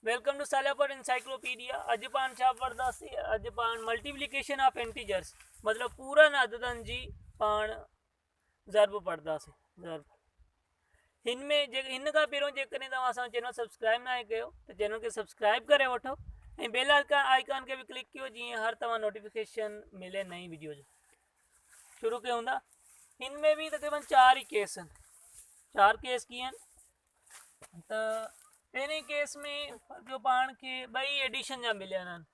Welcome to सालापर encyclopedia. अज पाण छा पढ़दासीं? अज पाण मल्टीप्लिकेशन ऑफ इंटीजर्स मतलब पूरन अददन जी पाण ज़र्ब पढ़दासीं। ज़र्ब हिन में हिन खां पहिरियों जेकॾहिं तव्हां असांजो चैनल सब्सक्राइब न कयो त चैनल खे सब्सक्राइब करे वठो ऐं बेल आइकन खे भी क्लिक कयो जीअं हर तव्हां नोटिफिकेशन मिले नई वीडियो जो। शुरू कयूं था। हिन में भी तक़रीबन 4 ही केस आहिनि। 4 केस कीअं आहिनि त पहिरें केस में जो पाण खे ॿई एडिशन जा मिलिया आहिनि,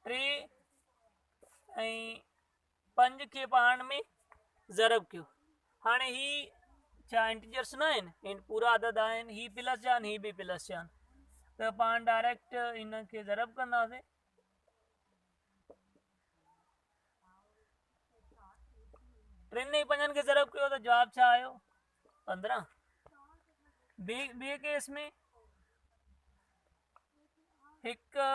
3 ऐं 5 खे पाण में ज़रब कयो। हाणे ही छा इंटीजर्स न आहिनि, पूरा अदद आहिनि, ही प्लस जा आहिनि, ही भी प्लस जा आहिनि, त पाण डायरेक्ट इन खे ज़रब कंदासीं। टिनि ऐं 5 खे ज़रब कयो त जवाब छा आयो? 15। ॿिए केस में हिकु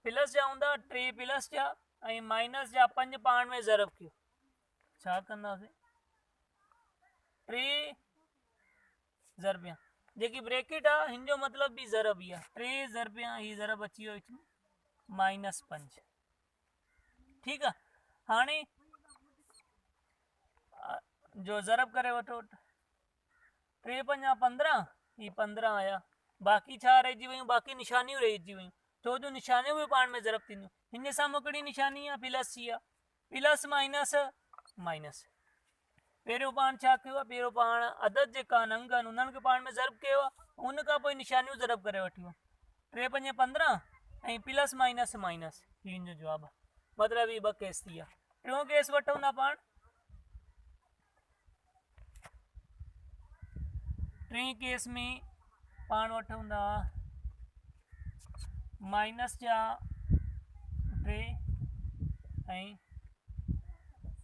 प्लस जा हूंदा, 3 प्लस जा ऐं माइनस जा 5 पाण में ज़रब कयो। छा कंदासीं? 3 ज़रबिया जेकी ब्रैकेट आहे हिन जो मतलब भी ज़रब ही आहे। 3 ज़रबिया ही ज़रब अची वियो -5। ठीक आहे। हाणे जो ज़रब करे वठो, 3 पंजा 15, ही 15 आया। बाक़ी छा रहिजी वियूं? बाक़ी निशानियूं रहिजी वियूं, छो जो निशानियूं भी पाण में ज़रब थींदियूं। हिन जे साम्हूं कहिड़ी निशानी आहे? प्लस जी आहे। Plus minus minus. पहिरियों पाण छा कयो आहे? पहिरियों पाण अदद जेका आहिनि, अंग आहिनि, उन्हनि खे पाण में ज़रब कयो आहे, उन खां पोइ निशानियूं ज़रब करे वठियूं। 3 पंजे 15 ऐं प्लस माइनस माइनस, ही हिन जो जवाब आहे। मतलब ही 2 केस थी विया। टियों केस वठूं था पाण। 3 केस में पाण वठूं था माइनस जा 3 ऐं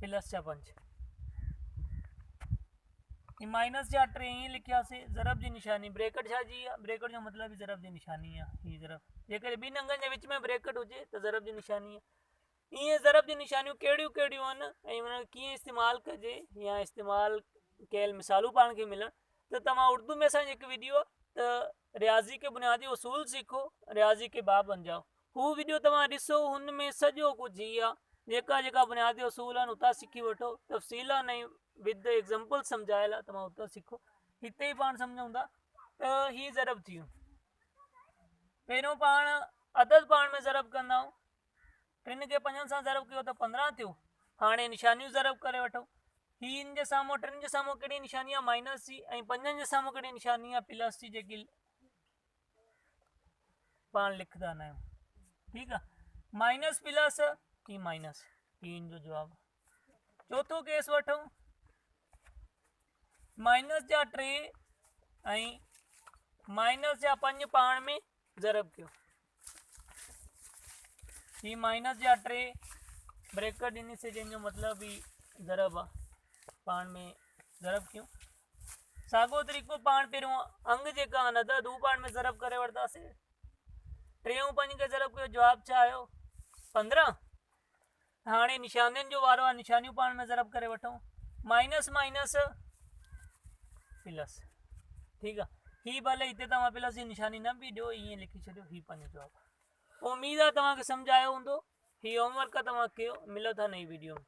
प्लस जा 5। माइनस जा 3 ईअं लिखियासीं, ज़रब जी निशानी ब्रैकेट छा जी आहे? ब्रैकेट जो मतलब ही ज़रब जी निशानी आहे। ही ज़रब जेकॾहिं ॿिनि अंगनि जे विच में ब्रैकेट हुजे त ज़रब जी निशानी आहे। ईअं ज़रब जी निशानियूं कहिड़ियूं कहिड़ियूं आहिनि ऐं उन कीअं इस्तेमालु कजे या इस्तेमालु कयल मिसालूं पाण खे मिलनि त तव्हां उर्दू में असांजी हिकु वीडियो आहे त रियाज़ी के बुनियादी उसूल सीखो, रियाज़ी के बाब बन जाओ। हू वीडियो तव्हां ॾिसो, हुन में सॼो कुझु ही आहे। जेका बुनियादी उसूल आहिनि उतां सिखी वठो, तफ़सीलन ऐं विद एग्जाम्पल सम्झायल आहे, तव्हां उतां सिखो। हिते ही पाण सम्झूं था त ही ज़रब थी वियो। पहिरियों पाण अदद पाण में ज़रब कंदा आहियूं। 3 खे 5 सां ज़रब कयो त 15 थियो। हाणे निशानियूं ज़रब करे वठो। ही हिन जे साम्हूं 3 जे साम्हूं कहिड़ी निशानी आहे? माइनस जी, ऐं 5 जे साम्हूं कहिड़ी निशानी आहे? प्लस जी, जेकी पाण लिखंदा न आहियूं। ठीक आहे। माइनस प्लस ही माइनस, ही हिन जो जवाब। चौथो केस वठूं। माइनस जा 3 ऐं माइनस जा 5 पाण में ज़रब कयो। ही माइनस जा 3 ब्रैकेट इन से जंहिंजो मतलब ही ज़रब आहे, पाण में ज़रब कयूं। साॻियो तरीक़ो पाण पहिरियों अंग जेका आहिनि अदद हू पाण में ज़रब करे वठंदासीं। 3 ऐं 5 खे ज़रब कयो, जवाब छा आयो? 15। हाणे निशानियुनि जो वारो आहे, निशानियूं पाण में ज़रब करे वठूं। Minus minus plus. ठीक आहे। ही भले हिते तव्हां प्लस जी निशानी न बि ॾियो, ईअं लिखी छॾियो, ही 5 जवाब। उम्मीद आहे तव्हांखे सम्झ आयो हूंदो। ही होमवर्क तव्हां कयो। मिलो था नई वीडियो में।